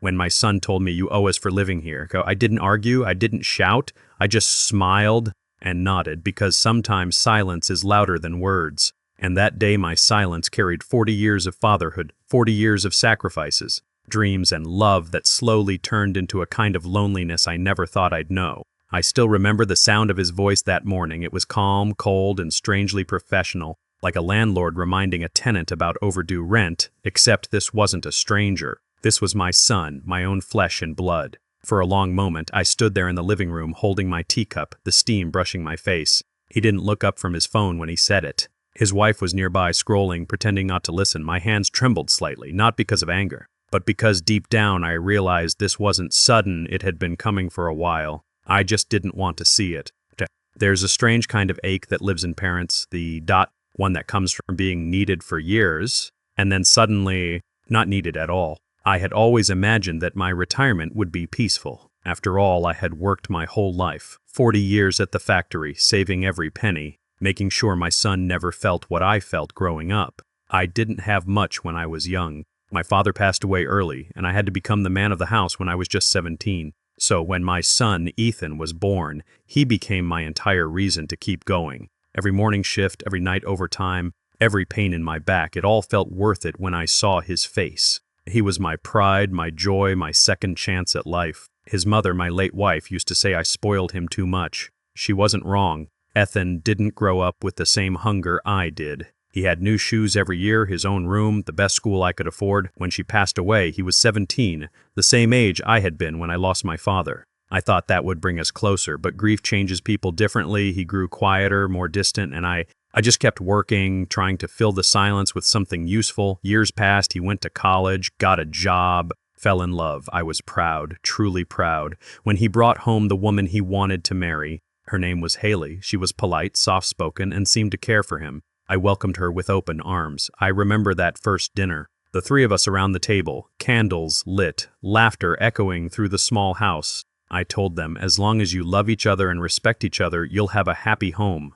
When my son told me, "You owe us for living here," I didn't argue, I didn't shout, I just smiled and nodded, because sometimes silence is louder than words. And that day my silence carried 40 years of fatherhood, 40 years of sacrifices, dreams and love that slowly turned into a kind of loneliness I never thought I'd know. I still remember the sound of his voice that morning. It was calm, cold, and strangely professional, like a landlord reminding a tenant about overdue rent, except this wasn't a stranger. This was my son, my own flesh and blood. For a long moment, I stood there in the living room holding my teacup, the steam brushing my face. He didn't look up from his phone when he said it. His wife was nearby scrolling, pretending not to listen. My hands trembled slightly, not because of anger, but because deep down I realized this wasn't sudden, it had been coming for a while. I just didn't want to see it. There's a strange kind of ache that lives in parents, the one that comes from being needed for years, and then suddenly not needed at all. I had always imagined that my retirement would be peaceful. After all, I had worked my whole life, 40 years at the factory, saving every penny, making sure my son never felt what I felt growing up. I didn't have much when I was young. My father passed away early, and I had to become the man of the house when I was just 17. So when my son, Ethan, was born, he became my entire reason to keep going. Every morning shift, every night overtime, every pain in my back, it all felt worth it when I saw his face. He was my pride, my joy, my second chance at life. His mother, my late wife, used to say I spoiled him too much. She wasn't wrong. Ethan didn't grow up with the same hunger I did. He had new shoes every year, his own room, the best school I could afford. When she passed away, he was 17, the same age I had been when I lost my father. I thought that would bring us closer, but grief changes people differently. He grew quieter, more distant, and I just kept working, trying to fill the silence with something useful. Years passed, he went to college, got a job, fell in love. I was proud, truly proud, when he brought home the woman he wanted to marry. Her name was Haley. She was polite, soft-spoken, and seemed to care for him. I welcomed her with open arms. I remember that first dinner. The three of us around the table, candles lit, laughter echoing through the small house. I told them, as long as you love each other and respect each other, you'll have a happy home.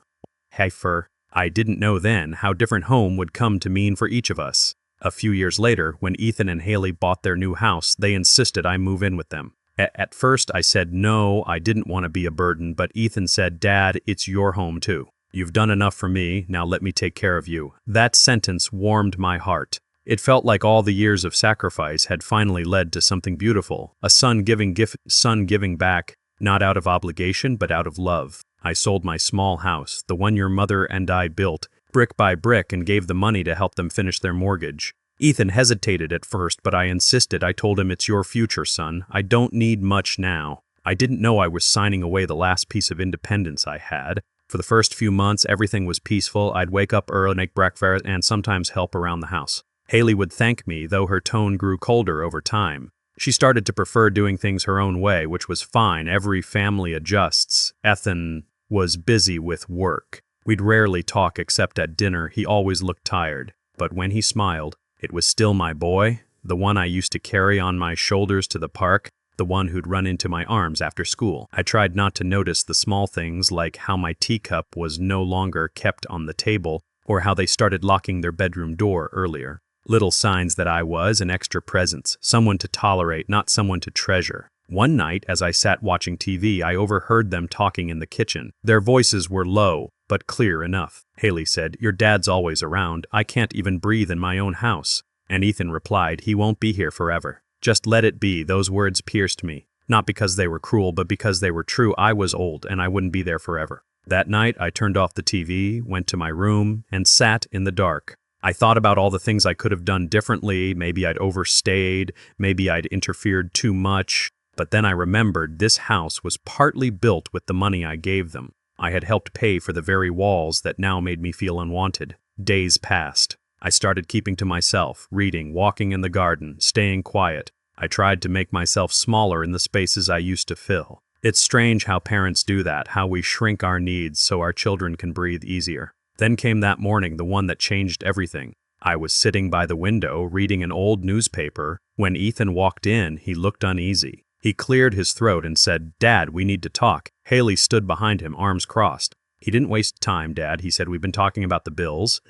Heifer. I didn't know then how different home would come to mean for each of us. A few years later, when Ethan and Haley bought their new house, they insisted I move in with them. At first, I said no, I didn't want to be a burden, but Ethan said, "Dad, it's your home too. You've done enough for me, now let me take care of you." That sentence warmed my heart. It felt like all the years of sacrifice had finally led to something beautiful, a son giving back, not out of obligation, but out of love. I sold my small house, the one your mother and I built, brick by brick, and gave the money to help them finish their mortgage. Ethan hesitated at first, but I insisted. I told him, "It's your future, son. I don't need much now." I didn't know I was signing away the last piece of independence I had. For the first few months, everything was peaceful. I'd wake up early, make breakfast, and sometimes help around the house. Haley would thank me, though her tone grew colder over time. She started to prefer doing things her own way, which was fine. Every family adjusts. Ethan was busy with work. We'd rarely talk except at dinner. He always looked tired. But when he smiled, it was still my boy, the one I used to carry on my shoulders to the park, the one who'd run into my arms after school. I tried not to notice the small things, like how my teacup was no longer kept on the table, or how they started locking their bedroom door earlier. Little signs that I was an extra presence, someone to tolerate, not someone to treasure. One night, as I sat watching TV, I overheard them talking in the kitchen. Their voices were low, but clear enough. Haley said, "Your dad's always around. I can't even breathe in my own house." And Ethan replied, "He won't be here forever. Just let it be." Those words pierced me, not because they were cruel, but because they were true. I was old, and I wouldn't be there forever. That night, I turned off the TV, went to my room, and sat in the dark. I thought about all the things I could have done differently. Maybe I'd overstayed, maybe I'd interfered too much. But then I remembered this house was partly built with the money I gave them. I had helped pay for the very walls that now made me feel unwanted. Days passed. I started keeping to myself, reading, walking in the garden, staying quiet. I tried to make myself smaller in the spaces I used to fill. It's strange how parents do that, how we shrink our needs so our children can breathe easier. Then came that morning, the one that changed everything. I was sitting by the window, reading an old newspaper. When Ethan walked in, he looked uneasy. He cleared his throat and said, "Dad, we need to talk." Haley stood behind him, arms crossed. "He didn't waste time, Dad," he said. "We've been talking about the bills,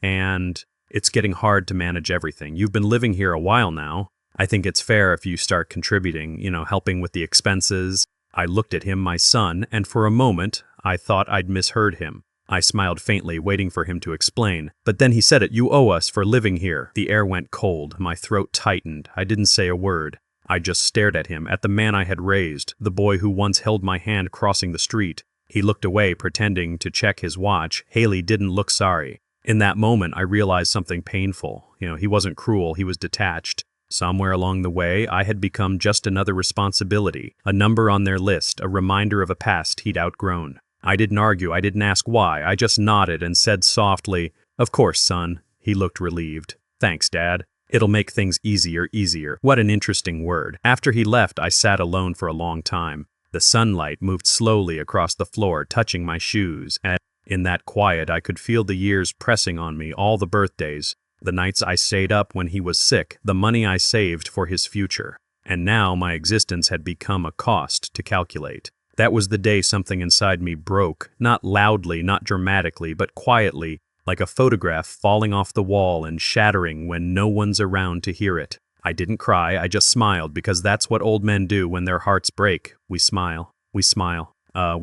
and it's getting hard to manage everything. You've been living here a while now." I think it's fair if you start contributing, helping with the expenses. I looked at him, my son, and for a moment, I thought I'd misheard him. I smiled faintly, waiting for him to explain. But then he said it, "You owe us for living here." The air went cold, my throat tightened. I didn't say a word. I just stared at him, at the man I had raised, the boy who once held my hand crossing the street. He looked away, pretending to check his watch. Haley didn't look sorry. In that moment, I realized something painful. He wasn't cruel, he was detached. Somewhere along the way, I had become just another responsibility, a number on their list, a reminder of a past he'd outgrown. I didn't argue, I didn't ask why, I just nodded and said softly, "Of course, son." He looked relieved. "Thanks, Dad. It'll make things easier. What an interesting word. After he left, I sat alone for a long time. The sunlight moved slowly across the floor, touching my shoes, and in that quiet I could feel the years pressing on me, all the birthdays, the nights I stayed up when he was sick, the money I saved for his future. And now my existence had become a cost to calculate. That was the day something inside me broke, not loudly, not dramatically, but quietly, like a photograph falling off the wall and shattering when no one's around to hear it. I didn't cry, I just smiled, because that's what old men do when their hearts break. We smile. We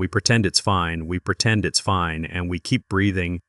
pretend it's fine, and we keep breathing.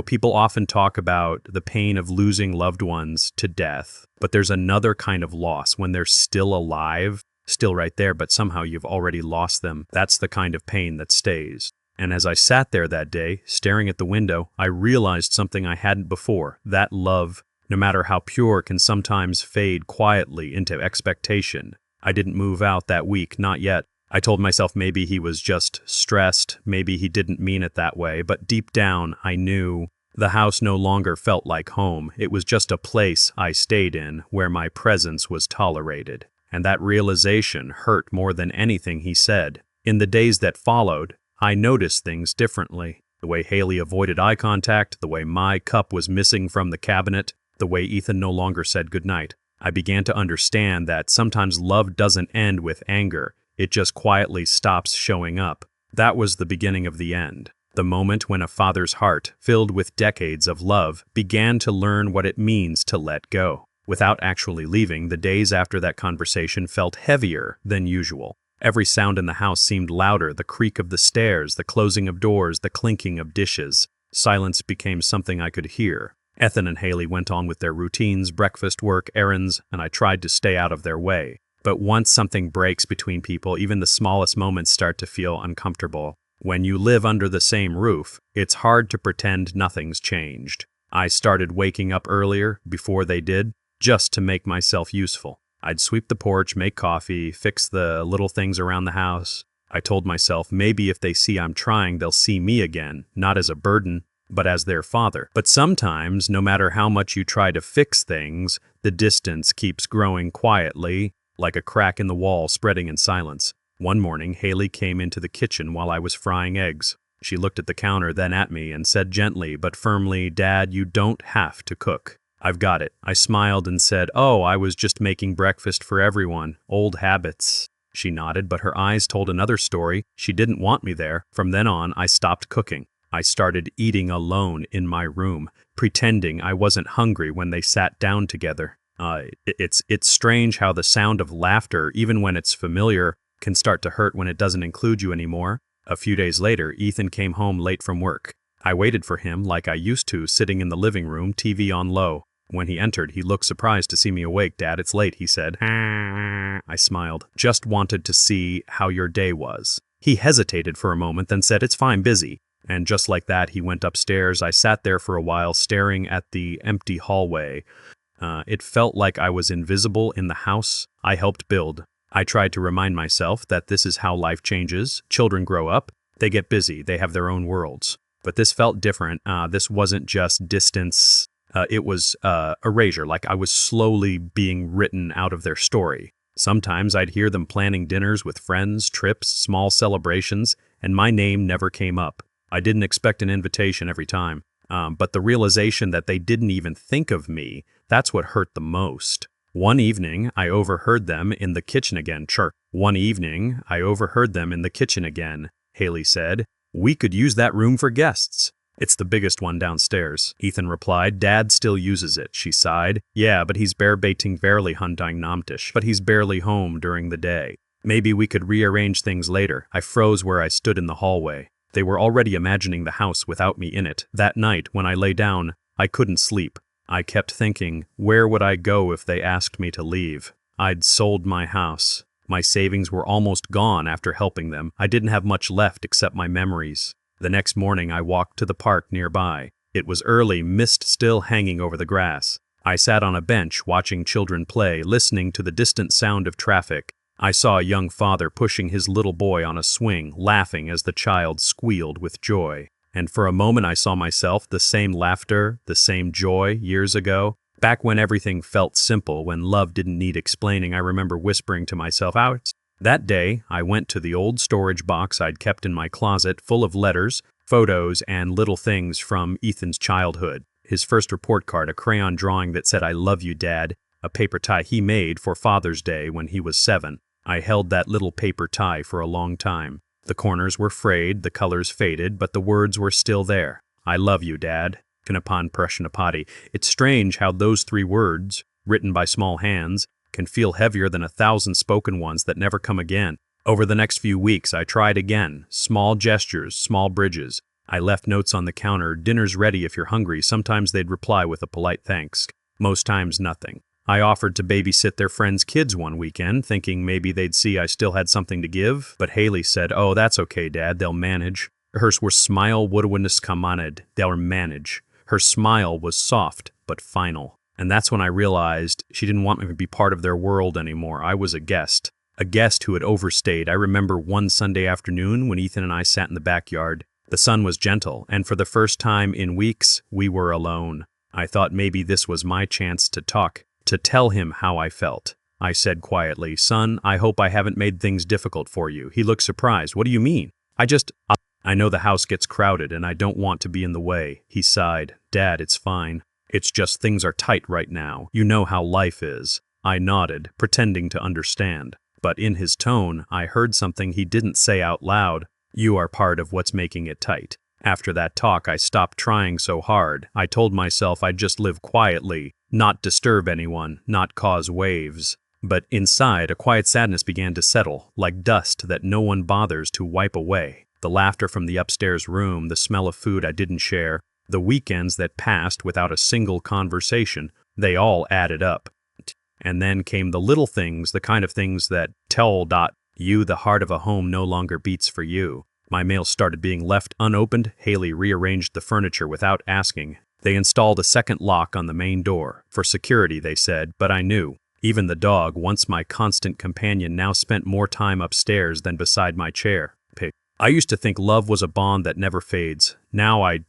People often talk about the pain of losing loved ones to death, but there's another kind of loss when they're still alive, still right there, but somehow you've already lost them. That's the kind of pain that stays. And as I sat there that day, staring at the window, I realized something I hadn't before. That love, no matter how pure, can sometimes fade quietly into expectation. I didn't move out that week, not yet. I told myself maybe he was just stressed, maybe he didn't mean it that way, but deep down I knew the house no longer felt like home. It was just a place I stayed in where my presence was tolerated. And that realization hurt more than anything he said. In the days that followed, I noticed things differently. The way Haley avoided eye contact, the way my cup was missing from the cabinet, the way Ethan no longer said goodnight. I began to understand that sometimes love doesn't end with anger. It just quietly stops showing up. That was the beginning of the end. The moment when a father's heart, filled with decades of love, began to learn what it means to let go. Without actually leaving, the days after that conversation felt heavier than usual. Every sound in the house seemed louder, the creak of the stairs, the closing of doors, the clinking of dishes. Silence became something I could hear. Ethan and Haley went on with their routines, breakfast, work, errands, and I tried to stay out of their way. But once something breaks between people, even the smallest moments start to feel uncomfortable. When you live under the same roof, it's hard to pretend nothing's changed. I started waking up earlier, before they did, just to make myself useful. I'd sweep the porch, make coffee, fix the little things around the house. I told myself maybe if they see I'm trying, they'll see me again, not as a burden, but as their father. But sometimes, no matter how much you try to fix things, the distance keeps growing quietly, like a crack in the wall spreading in silence. One morning, Haley came into the kitchen while I was frying eggs. She looked at the counter, then at me, and said gently but firmly, "Dad, you don't have to cook. I've got it." I smiled and said, "Oh, I was just making breakfast for everyone. Old habits." She nodded, but her eyes told another story. She didn't want me there. From then on, I stopped cooking. I started eating alone in my room, pretending I wasn't hungry when they sat down together. It's strange how the sound of laughter, even when it's familiar, can start to hurt when it doesn't include you anymore. A few days later, Ethan came home late from work. I waited for him like I used to, sitting in the living room, TV on low. When he entered, he looked surprised to see me awake. "Dad, it's late," he said. I smiled. "Just wanted to see how your day was." He hesitated for a moment, then said, "It's fine, busy." And just like that, he went upstairs. I sat there for a while, staring at the empty hallway. It felt like I was invisible in the house I helped build. I tried to remind myself that this is how life changes. Children grow up, they get busy, they have their own worlds. But this felt different. This wasn't just distance. It was erasure, like I was slowly being written out of their story. Sometimes I'd hear them planning dinners with friends, trips, small celebrations, and my name never came up. I didn't expect an invitation every time. But the realization that they didn't even think of me, that's what hurt the most. One evening, I overheard them in the kitchen again. Haley said. "We could use that room for guests." It's the biggest one downstairs, Ethan replied. Dad still uses it, she sighed. Yeah, but he's bearbeiting verily hunting namtish, but he's barely home during the day. Maybe we could rearrange things later. I froze where I stood in the hallway. They were already imagining the house without me in it. That night, when I lay down, I couldn't sleep. I kept thinking, where would I go if they asked me to leave? I'd sold my house. My savings were almost gone after helping them. I didn't have much left except my memories. The next morning I walked to the park nearby. It was early, mist still hanging over the grass. I sat on a bench watching children play, listening to the distant sound of traffic. I saw a young father pushing his little boy on a swing, laughing as the child squealed with joy. And for a moment I saw myself, the same laughter, the same joy years ago. Back when everything felt simple, when love didn't need explaining, I remember whispering to myself, ouch. That day, I went to the old storage box I'd kept in my closet, full of letters, photos, and little things from Ethan's childhood. His first report card, a crayon drawing that said, I love you, Dad, a paper tie he made for Father's Day when he was 7. I held that little paper tie for a long time. The corners were frayed, the colors faded, but the words were still there. I love you, Dad. Kanapan Prashanapati. It's strange how those 3 words, written by small hands, can feel heavier than 1,000 spoken ones that never come again. Over the next few weeks, I tried again. Small gestures, small bridges. I left notes on the counter, dinner's ready if you're hungry. Sometimes they'd reply with a polite thanks. Most times, nothing. I offered to babysit their friends' kids one weekend, thinking maybe they'd see I still had something to give, but Haley said, oh, that's okay, Dad, they'll manage. Her smile would kamaned, they'll manage. Her smile was soft, but final. And that's when I realized she didn't want me to be part of their world anymore. I was a guest who had overstayed. I remember one Sunday afternoon when Ethan and I sat in the backyard. The sun was gentle, and for the first time in weeks, we were alone. I thought maybe this was my chance to talk, to tell him how I felt. I said quietly, son, I hope I haven't made things difficult for you. He looked surprised. What do you mean? I know the house gets crowded and I don't want to be in the way. He sighed. Dad, it's fine. It's just things are tight right now. You know how life is. I nodded, pretending to understand. But in his tone, I heard something he didn't say out loud. You are part of what's making it tight. After that talk, I stopped trying so hard. I told myself I'd just live quietly, not disturb anyone, not cause waves. But inside, a quiet sadness began to settle, like dust that no one bothers to wipe away. The laughter from the upstairs room, the smell of food I didn't share, the weekends that passed without a single conversation, they all added up. And then came the little things, the kind of things that tell you the heart of a home no longer beats for you. My mail started being left unopened. Haley rearranged the furniture without asking. They installed a second lock on the main door. For security, they said, but I knew. Even the dog, once my constant companion, now spent more time upstairs than beside my chair. I used to think love was a bond that never fades. Now I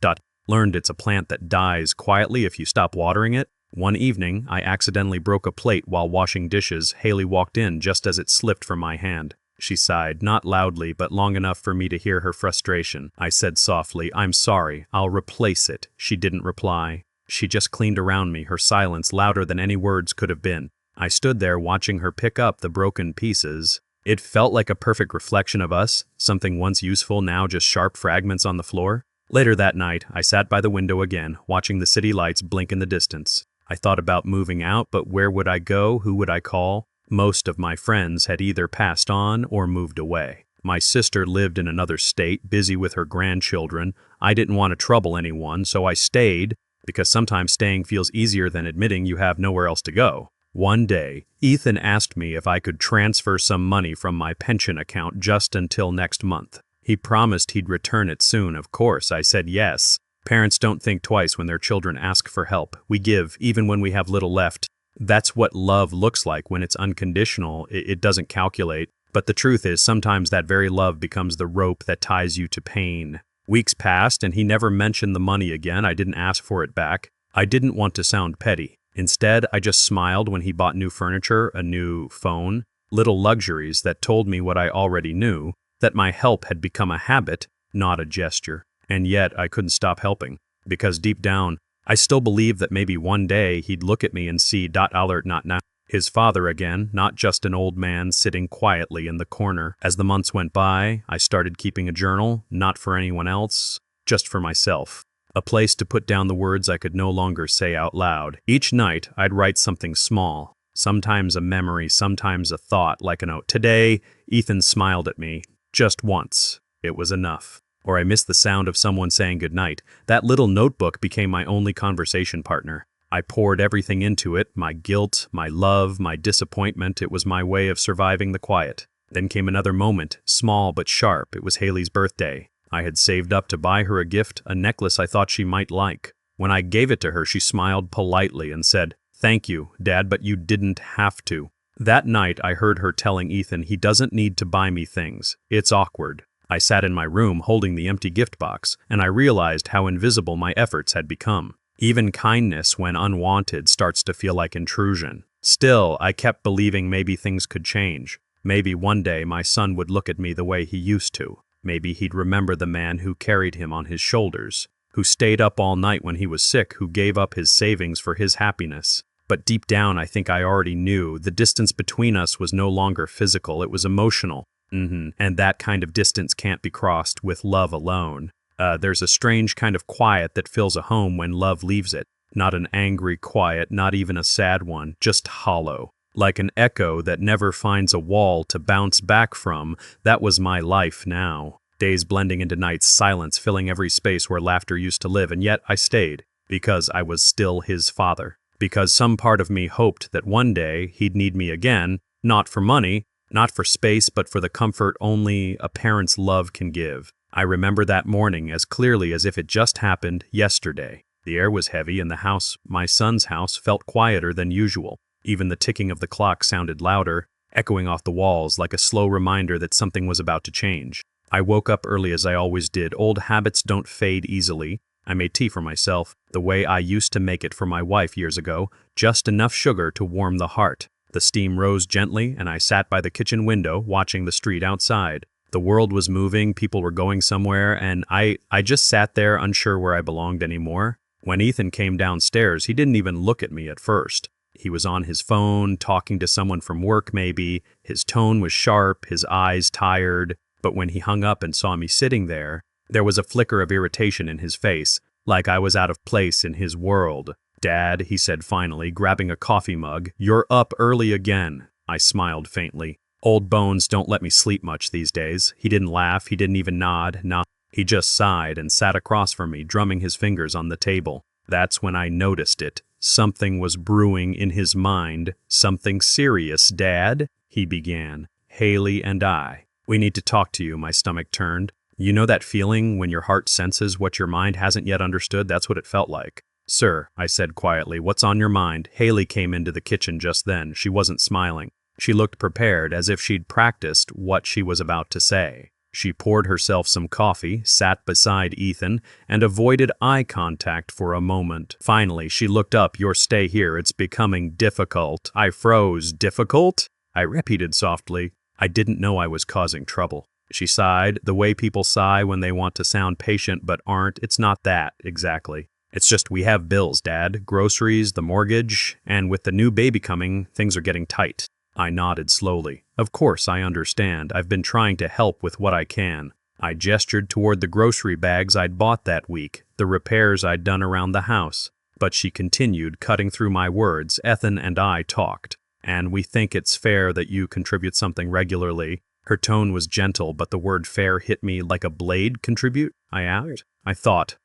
learned it's a plant that dies quietly if you stop watering it. One evening, I accidentally broke a plate while washing dishes. Haley walked in just as it slipped from my hand. She sighed, not loudly, but long enough for me to hear her frustration. I said softly, I'm sorry, I'll replace it. She didn't reply. She just cleaned around me, her silence louder than any words could have been. I stood there watching her pick up the broken pieces. It felt like a perfect reflection of us, something once useful now just sharp fragments on the floor. Later that night, I sat by the window again, watching the city lights blink in the distance. I thought about moving out, but where would I go? Who would I call? Most of my friends had either passed on or moved away. My sister lived in another state, busy with her grandchildren. I didn't want to trouble anyone, so I stayed, because sometimes staying feels easier than admitting you have nowhere else to go. One day, Ethan asked me if I could transfer some money from my pension account just until next month. He promised he'd return it soon. Of course, I said yes. Parents don't think twice when their children ask for help. We give, even when we have little left. That's what love looks like when it's unconditional. It doesn't calculate. But the truth is, sometimes that very love becomes the rope that ties you to pain. Weeks passed, and he never mentioned the money again. I didn't ask for it back. I didn't want to sound petty. Instead, I just smiled when he bought new furniture, a new phone, little luxuries that told me what I already knew, that my help had become a habit, not a gesture. And yet, I couldn't stop helping, because deep down, I still believed that maybe one day he'd look at me and see alert not now. His father again, not just an old man sitting quietly in the corner. As the months went by, I started keeping a journal, not for anyone else, just for myself. A place to put down the words I could no longer say out loud. Each night, I'd write something small. Sometimes a memory, sometimes a thought, like a note. Today, Ethan smiled at me. Just once. It was enough. Or I missed the sound of someone saying goodnight. That little notebook became my only conversation partner. I poured everything into it, my guilt, my love, my disappointment. It was my way of surviving the quiet. Then came another moment, small but sharp. It was Haley's birthday. I had saved up to buy her a gift, a necklace I thought she might like. When I gave it to her, she smiled politely and said, "Thank you, Dad, but you didn't have to." That night, I heard her telling Ethan he doesn't need to buy me things. It's awkward. I sat in my room holding the empty gift box, and I realized how invisible my efforts had become. Even kindness, when unwanted, starts to feel like intrusion. Still, I kept believing maybe things could change. Maybe one day my son would look at me the way he used to. Maybe he'd remember the man who carried him on his shoulders, who stayed up all night when he was sick, who gave up his savings for his happiness. But deep down, I think I already knew the distance between us was no longer physical, it was emotional. And that kind of distance can't be crossed with love alone. There's a strange kind of quiet that fills a home when love leaves it. Not an angry quiet, not even a sad one, just hollow. Like an echo that never finds a wall to bounce back from. That was my life now. Days blending into nights, silence filling every space where laughter used to live, and yet I stayed. Because I was still his father. Because some part of me hoped that one day he'd need me again, not for money, not for space, but for the comfort only a parent's love can give. I remember that morning as clearly as if it just happened yesterday. The air was heavy and the house, my son's house, felt quieter than usual. Even the ticking of the clock sounded louder, echoing off the walls like a slow reminder that something was about to change. I woke up early as I always did. Old habits don't fade easily. I made tea for myself, the way I used to make it for my wife years ago, just enough sugar to warm the heart. The steam rose gently, and I sat by the kitchen window, watching the street outside. The world was moving, people were going somewhere, and I just sat there unsure where I belonged anymore. When Ethan came downstairs, he didn't even look at me at first. He was on his phone, talking to someone from work maybe. His tone was sharp, his eyes tired. But when he hung up and saw me sitting there was a flicker of irritation in his face, like I was out of place in his world. "Dad," he said finally, grabbing a coffee mug, "you're up early again." I smiled faintly. Old bones don't let me sleep much these days. He didn't laugh, he didn't even nod, nah. He just sighed and sat across from me, drumming his fingers on the table. That's when I noticed it. Something was brewing in his mind. "Something serious, Dad," he began. "Haley and I. We need to talk to you." My stomach turned. You know that feeling when your heart senses what your mind hasn't yet understood? That's what it felt like. "Sir," I said quietly, "what's on your mind?" Haley came into the kitchen just then. She wasn't smiling. She looked prepared, as if she'd practiced what she was about to say. She poured herself some coffee, sat beside Ethan, and avoided eye contact for a moment. Finally, she looked up. "Your stay here, it's becoming difficult." I froze. "Difficult?" I repeated softly. I didn't know I was causing trouble. She sighed, the way people sigh when they want to sound patient but aren't. "It's not that, exactly. It's just we have bills, Dad. Groceries, the mortgage, and with the new baby coming, things are getting tight." I nodded slowly. "Of course, I understand. I've been trying to help with what I can." I gestured toward the grocery bags I'd bought that week, the repairs I'd done around the house. But she continued, cutting through my words. "Ethan and I talked, and we think it's fair that you contribute something regularly." Her tone was gentle, but the word fair hit me like a blade. "Contribute?" I asked. I thought.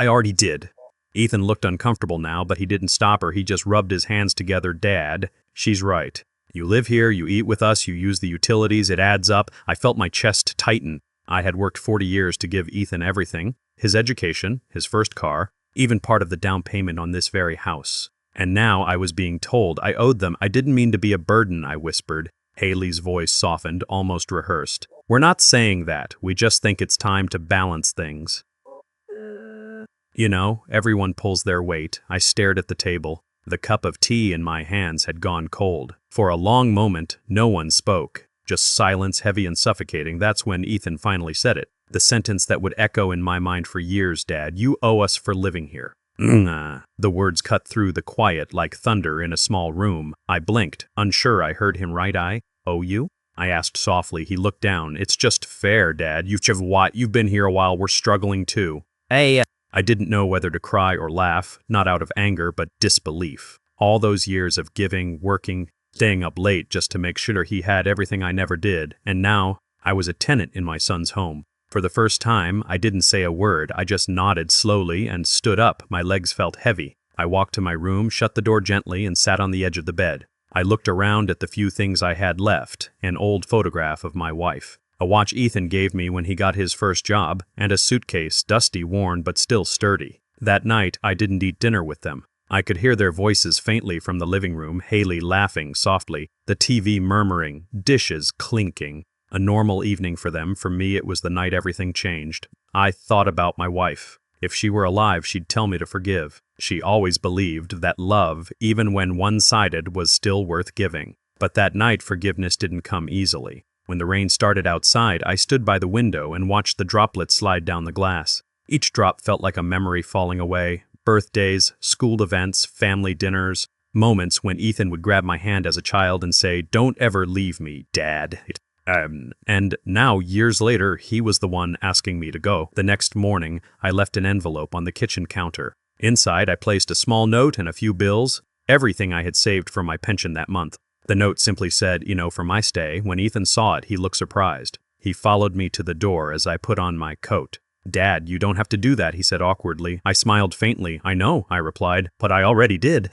"I already did." Ethan looked uncomfortable now, but he didn't stop her. He just rubbed his hands together. "Dad, she's right. You live here, you eat with us, you use the utilities, it adds up." I felt my chest tighten. I had worked 40 years to give Ethan everything. His education, his first car, even part of the down payment on this very house. And now I was being told I owed them. "I didn't mean to be a burden," I whispered. Haley's voice softened, almost rehearsed. "We're not saying that. We just think it's time to balance things. You know, everyone pulls their weight." I stared at the table. The cup of tea in my hands had gone cold. For a long moment, no one spoke. Just silence, heavy and suffocating. That's when Ethan finally said it. The sentence that would echo in my mind for years. "Dad, you owe us for living here." The words cut through the quiet like thunder in a small room. I blinked, unsure I heard him right. "I owe you?" I asked softly. He looked down. "It's just fair, Dad. You've been here a while. We're struggling too." "Hey, I didn't know whether to cry or laugh, not out of anger, but disbelief. All those years of giving, working, staying up late just to make sure he had everything I never did, and now I was a tenant in my son's home. For the first time, I didn't say a word, I just nodded slowly and stood up. My legs felt heavy. I walked to my room, shut the door gently, and sat on the edge of the bed. I looked around at the few things I had left, an old photograph of my wife, a watch Ethan gave me when he got his first job, and a suitcase, dusty, worn, but still sturdy. That night, I didn't eat dinner with them. I could hear their voices faintly from the living room, Haley laughing softly, the TV murmuring, dishes clinking. A normal evening for them. For me, it was the night everything changed. I thought about my wife. If she were alive, she'd tell me to forgive. She always believed that love, even when one-sided, was still worth giving. But that night, forgiveness didn't come easily. When the rain started outside, I stood by the window and watched the droplets slide down the glass. Each drop felt like a memory falling away. Birthdays, school events, family dinners, moments when Ethan would grab my hand as a child and say, "Don't ever leave me, Dad." And now, years later, he was the one asking me to go. The next morning, I left an envelope on the kitchen counter. Inside, I placed a small note and a few bills, everything I had saved from my pension that month. The note simply said, for my stay. When Ethan saw it, he looked surprised. He followed me to the door as I put on my coat. "Dad, you don't have to do that," he said awkwardly. I smiled faintly. "I know," I replied, "but I already did."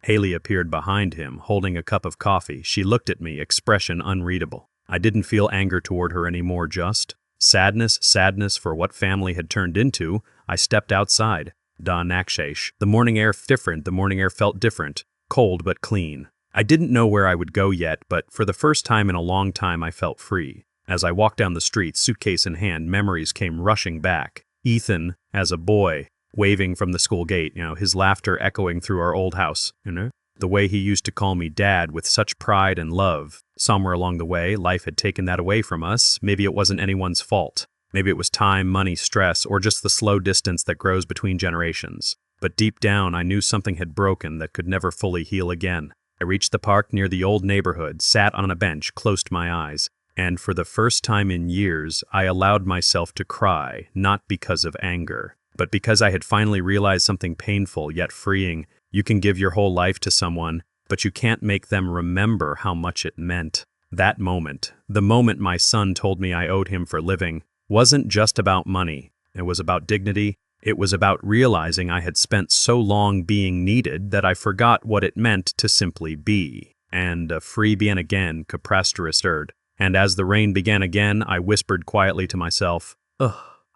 Haley appeared behind him, holding a cup of coffee. She looked at me, expression unreadable. I didn't feel anger toward her anymore, just sadness for what family had turned into. I stepped outside. Da Nakshesh. The morning air felt different, cold but clean. I didn't know where I would go yet, but for the first time in a long time I felt free. As I walked down the street, suitcase in hand, memories came rushing back. Ethan, as a boy, waving from the school gate, his laughter echoing through our old house, the way he used to call me Dad with such pride and love. Somewhere along the way, life had taken that away from us. Maybe it wasn't anyone's fault. Maybe it was time, money, stress, or just the slow distance that grows between generations. But deep down, I knew something had broken that could never fully heal again. I reached the park near the old neighborhood, sat on a bench, closed my eyes, and for the first time in years, I allowed myself to cry, not because of anger, but because I had finally realized something painful yet freeing. You can give your whole life to someone, but you can't make them remember how much it meant. That moment, the moment my son told me I owed him for living, wasn't just about money. It was about dignity. It was about realizing I had spent so long being needed that I forgot what it meant to simply be. And free began again, Caprasturus stirred. And as the rain began again, I whispered quietly to myself,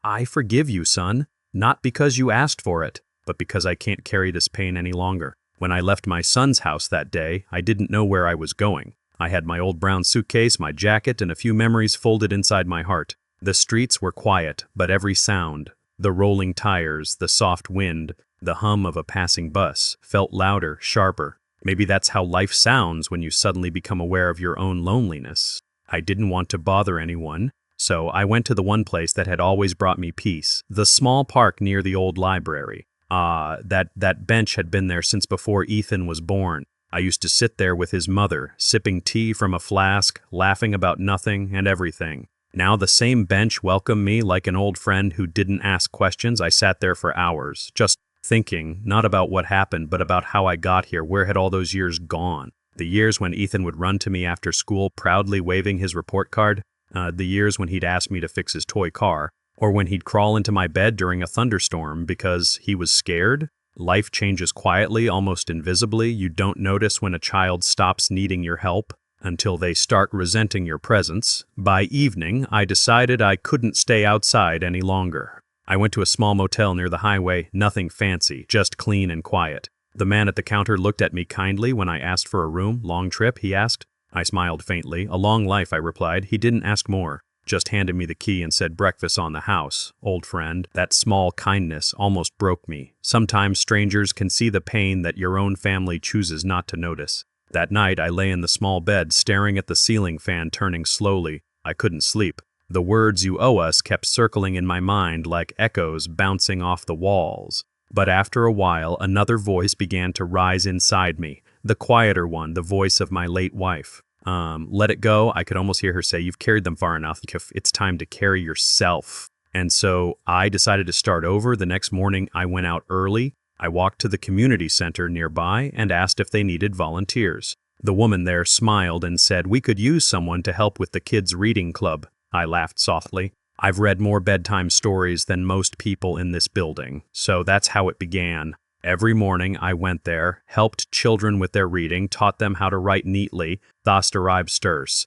I forgive you, son, not because you asked for it, but because I can't carry this pain any longer. When I left my son's house that day, I didn't know where I was going. I had my old brown suitcase, my jacket, and a few memories folded inside my heart. The streets were quiet, but every sound, the rolling tires, the soft wind, the hum of a passing bus, felt louder, sharper. Maybe that's how life sounds when you suddenly become aware of your own loneliness. I didn't want to bother anyone, so I went to the one place that had always brought me peace, the small park near the old library. That bench had been there since before Ethan was born. I used to sit there with his mother, sipping tea from a flask, laughing about nothing and everything. Now the same bench welcomed me like an old friend who didn't ask questions. I sat there for hours, just thinking, not about what happened, but about how I got here. Where had all those years gone? The years when Ethan would run to me after school, proudly waving his report card. The years when he'd ask me to fix his toy car. Or when he'd crawl into my bed during a thunderstorm because he was scared. Life changes quietly, almost invisibly. You don't notice when a child stops needing your help until they start resenting your presence. By evening, I decided I couldn't stay outside any longer. I went to a small motel near the highway, nothing fancy, just clean and quiet. The man at the counter looked at me kindly when I asked for a room. "Long trip?" he asked. I smiled faintly. "A long life," I replied. He didn't ask more, just handed me the key and said, "Breakfast on the house, old friend." That small kindness almost broke me. Sometimes strangers can see the pain that your own family chooses not to notice. That night, I lay in the small bed, staring at the ceiling fan turning slowly. I couldn't sleep. The words "you owe us" kept circling in my mind like echoes bouncing off the walls. But after a while, another voice began to rise inside me. The quieter one, the voice of my late wife. Let it go. I could almost hear her say, "You've carried them far enough. It's time to carry yourself." And so I decided to start over. The next morning, I went out early. I walked to the community center nearby and asked if they needed volunteers. The woman there smiled and said we could use someone to help with the kids' reading club. I laughed softly. I've read more bedtime stories than most people in this building, so that's how it began. Every morning I went there, helped children with their reading, taught them how to write neatly, thus derived stirs,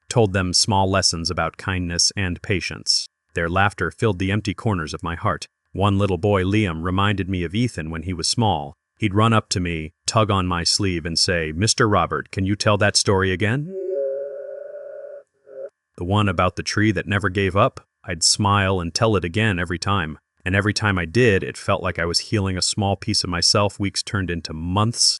told them small lessons about kindness and patience. Their laughter filled the empty corners of my heart. One little boy, Liam, reminded me of Ethan when he was small. He'd run up to me, tug on my sleeve and say, "Mr. Robert, can you tell that story again?" The one about the tree that never gave up? I'd smile and tell it again every time. And every time I did, it felt like I was healing a small piece of myself. Weeks turned into months.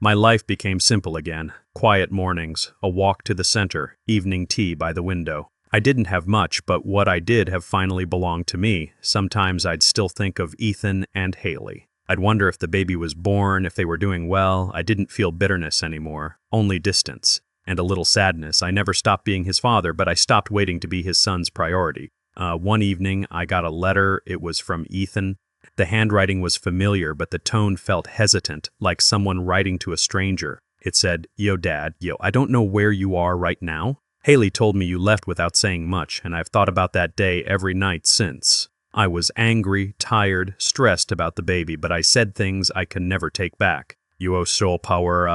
My life became simple again. Quiet mornings, a walk to the center, evening tea by the window. I didn't have much, but what I did have finally belonged to me. Sometimes I'd still think of Ethan and Haley. I'd wonder if the baby was born, if they were doing well. I didn't feel bitterness anymore, only distance. And a little sadness. I never stopped being his father, but I stopped waiting to be his son's priority. One evening, I got a letter. It was from Ethan. The handwriting was familiar, but the tone felt hesitant, like someone writing to a stranger. It said, "Yo, Dad, I don't know where you are right now. Haley told me you left without saying much, and I've thought about that day every night since. I was angry, tired, stressed about the baby, but I said things I can never take back. You owe soul power.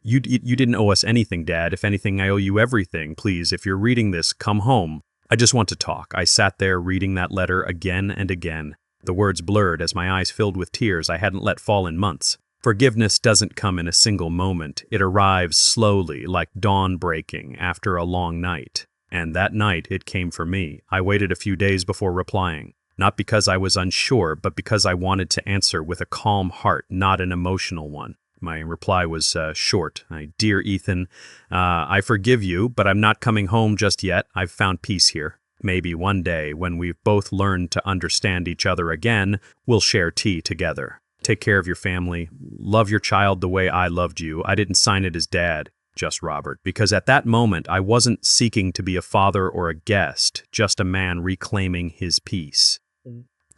You didn't owe us anything, Dad. If anything, I owe you everything. Please, if you're reading this, come home. I just want to talk." I sat there reading that letter again and again. The words blurred as my eyes filled with tears I hadn't let fall in months. Forgiveness doesn't come in a single moment. It arrives slowly, like dawn breaking after a long night. And that night, it came for me. I waited a few days before replying. Not because I was unsure, but because I wanted to answer with a calm heart, not an emotional one. My reply was short. "Dear Ethan, I forgive you, but I'm not coming home just yet. I've found peace here. Maybe one day, when we've both learned to understand each other again, we'll share tea together. Take care of your family. Love your child the way I loved you." I didn't sign it as Dad, just Robert, because at that moment I wasn't seeking to be a father or a guest, just a man reclaiming his peace.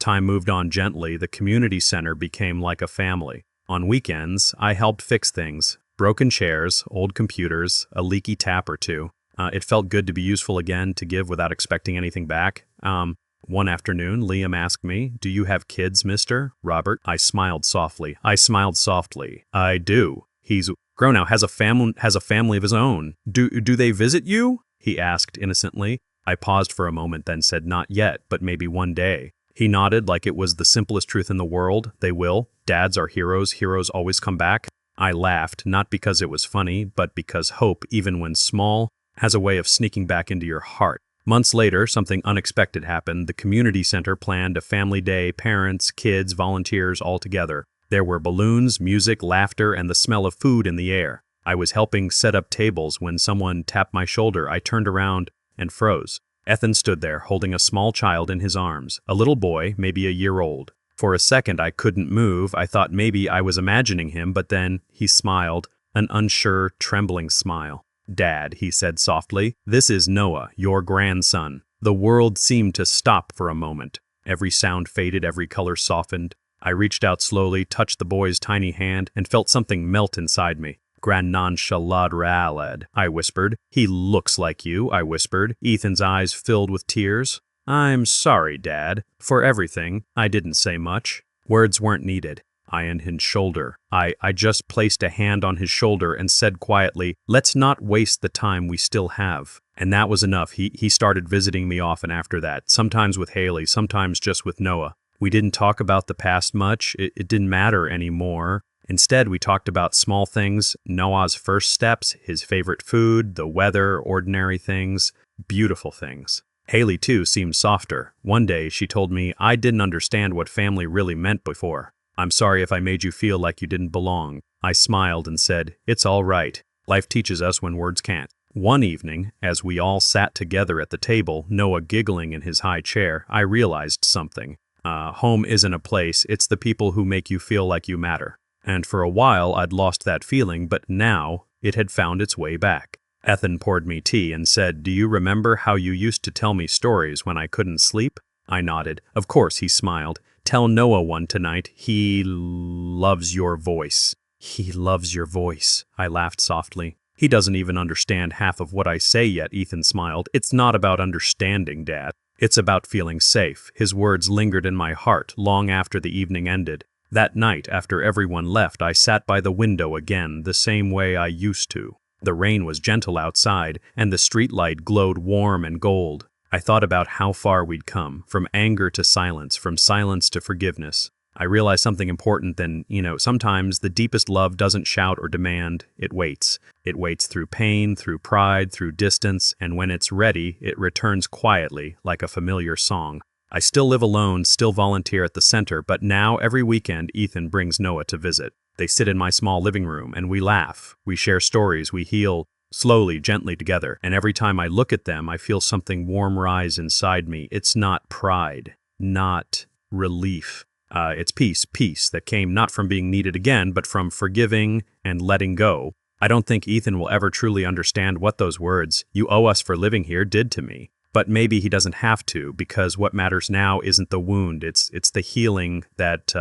Time moved on gently. The community center became like a family. On weekends, I helped fix things. Broken chairs, old computers, a leaky tap or two. It felt good to be useful again, to give without expecting anything back. One afternoon, Liam asked me, "Do you have kids, Mr. Robert?" I smiled softly. "I do. He's grown now, has a family of his own. Do they visit you?" he asked innocently. I paused for a moment, then said, "Not yet, but maybe one day." He nodded like it was the simplest truth in the world. "They will. Dads are heroes. Heroes always come back." I laughed, not because it was funny, but because hope, even when small, has a way of sneaking back into your heart. Months later, something unexpected happened. The community center planned a family day, parents, kids, volunteers, all together. There were balloons, music, laughter, and the smell of food in the air. I was helping set up tables when someone tapped my shoulder. I turned around and froze. Ethan stood there, holding a small child in his arms, a little boy, maybe a year old. For a second, I couldn't move. I thought maybe I was imagining him, but then he smiled, an unsure, trembling smile. "Dad," he said softly, "this is Noah, your grandson." The world seemed to stop for a moment. Every sound faded, every color softened. I reached out slowly, touched the boy's tiny hand, and felt something melt inside me. "Grannan Shalad Ralad," I whispered. "He looks like you," I whispered. Ethan's eyes filled with tears. "I'm sorry, Dad, for everything." I didn't say much. Words weren't needed. I and his shoulder. I just placed a hand on his shoulder and said quietly, "Let's not waste the time we still have." And that was enough. He started visiting me often after that, sometimes with Haley, sometimes just with Noah. We didn't talk about the past much. It didn't matter anymore. Instead, we talked about small things, Noah's first steps, his favorite food, the weather, ordinary things, beautiful things. Haley, too, seemed softer. One day, she told me, "I didn't understand what family really meant before. I'm sorry if I made you feel like you didn't belong." I smiled and said, "It's all right. Life teaches us when words can't." One evening, as we all sat together at the table, Noah giggling in his high chair, I realized something. Home isn't a place, it's the people who make you feel like you matter. And for a while, I'd lost that feeling, but now it had found its way back. Ethan poured me tea and said, "Do you remember how you used to tell me stories when I couldn't sleep?" I nodded. "Of course," he smiled. "Tell Noah one tonight. He loves your voice." "He loves your voice," I laughed softly. "He doesn't even understand half of what I say yet," Ethan smiled. "It's not about understanding, Dad. It's about feeling safe." His words lingered in my heart long after the evening ended. That night, after everyone left, I sat by the window again, the same way I used to. The rain was gentle outside, and the streetlight glowed warm and gold. I thought about how far we'd come, from anger to silence, from silence to forgiveness. I realized something important then, sometimes the deepest love doesn't shout or demand, it waits. It waits through pain, through pride, through distance, and when it's ready, it returns quietly, like a familiar song. I still live alone, still volunteer at the center, but now every weekend Ethan brings Noah to visit. They sit in my small living room and we laugh, we share stories, we heal slowly, gently together, and every time I look at them, I feel something warm rise inside me. It's not pride, not relief. It's peace that came not from being needed again, but from forgiving and letting go. I don't think Ethan will ever truly understand what those words, "you owe us for living here," did to me. But maybe he doesn't have to, because what matters now isn't the wound, it's the healing that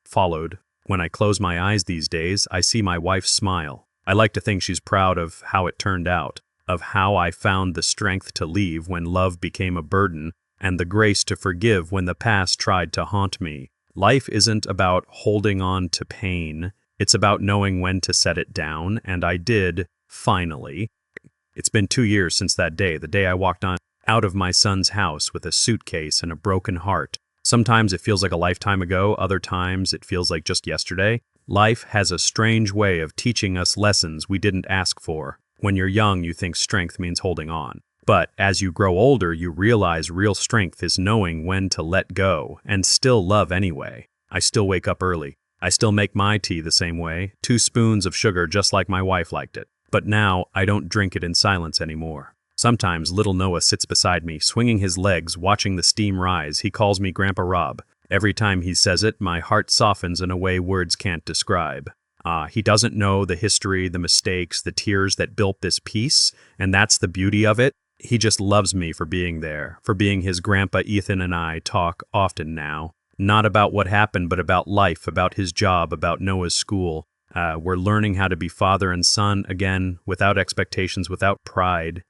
followed. When I close my eyes these days, I see my wife smile. I like to think she's proud of how it turned out, of how I found the strength to leave when love became a burden, and the grace to forgive when the past tried to haunt me. Life isn't about holding on to pain, it's about knowing when to set it down, and I did, finally. It's been 2 years since that day, the day I walked out of my son's house with a suitcase and a broken heart. Sometimes it feels like a lifetime ago, other times it feels like just yesterday. Life has a strange way of teaching us lessons we didn't ask for. When you're young, you think strength means holding on. But as you grow older, you realize real strength is knowing when to let go and still love anyway. I still wake up early. I still make my tea the same way, 2 spoons of sugar just like my wife liked it. But now I don't drink it in silence anymore. Sometimes little Noah sits beside me, swinging his legs, watching the steam rise. He calls me Grandpa Rob. Every time he says it, my heart softens in a way words can't describe. He doesn't know the history, the mistakes, the tears that built this peace, and that's the beauty of it. He just loves me for being there, for being his grandpa. Ethan and I talk often now, not about what happened, but about life, about his job, about Noah's school. We're learning how to be father and son again, without expectations, without pride.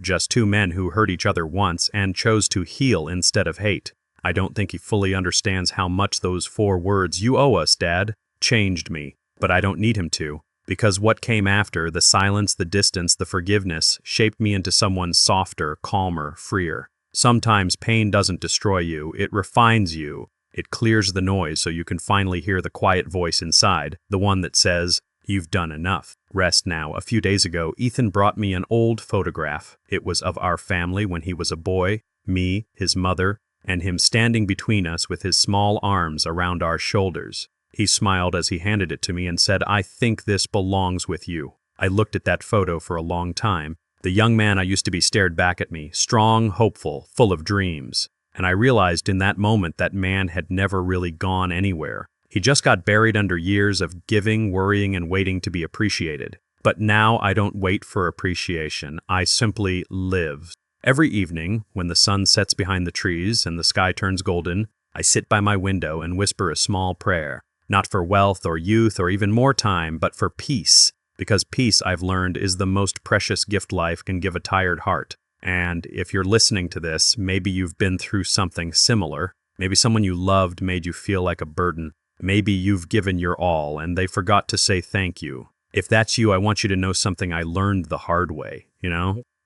Just 2 men who hurt each other once and chose to heal instead of hate. I don't think he fully understands how much those 4 words, "you owe us, Dad," changed me, but I don't need him to. Because what came after, the silence, the distance, the forgiveness, shaped me into someone softer, calmer, freer. Sometimes pain doesn't destroy you, it refines you. It clears the noise so you can finally hear the quiet voice inside, the one that says, "You've done enough. Rest now." A few days ago, Ethan brought me an old photograph. It was of our family when he was a boy, me, his mother, and him standing between us with his small arms around our shoulders. He smiled as he handed it to me and said, "I think this belongs with you." I looked at that photo for a long time. The young man I used to be stared back at me, strong, hopeful, full of dreams. And I realized in that moment that man had never really gone anywhere. He just got buried under years of giving, worrying, and waiting to be appreciated. But now I don't wait for appreciation. I simply live. Every evening, when the sun sets behind the trees and the sky turns golden, I sit by my window and whisper a small prayer. Not for wealth or youth or even more time, but for peace. Because peace, I've learned, is the most precious gift life can give a tired heart. And if you're listening to this, maybe you've been through something similar. Maybe someone you loved made you feel like a burden. Maybe you've given your all and they forgot to say thank you. If that's you, I want you to know something I learned the hard way,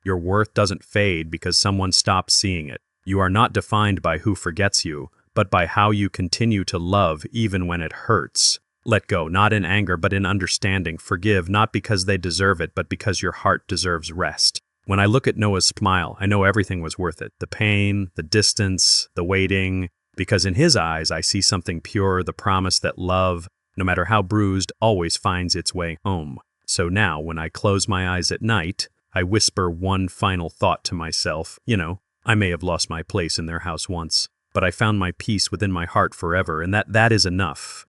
Your worth doesn't fade because someone stopped seeing it. You are not defined by who forgets you, but by how you continue to love even when it hurts. Let go, not in anger, but in understanding. Forgive, not because they deserve it, but because your heart deserves rest. When I look at Noah's smile, I know everything was worth it. The pain, the distance, the waiting. Because in his eyes, I see something pure, the promise that love, no matter how bruised, always finds its way home. So now, when I close my eyes at night, I whisper one final thought to myself. I may have lost my place in their house once, but I found my peace within my heart forever, and that is enough.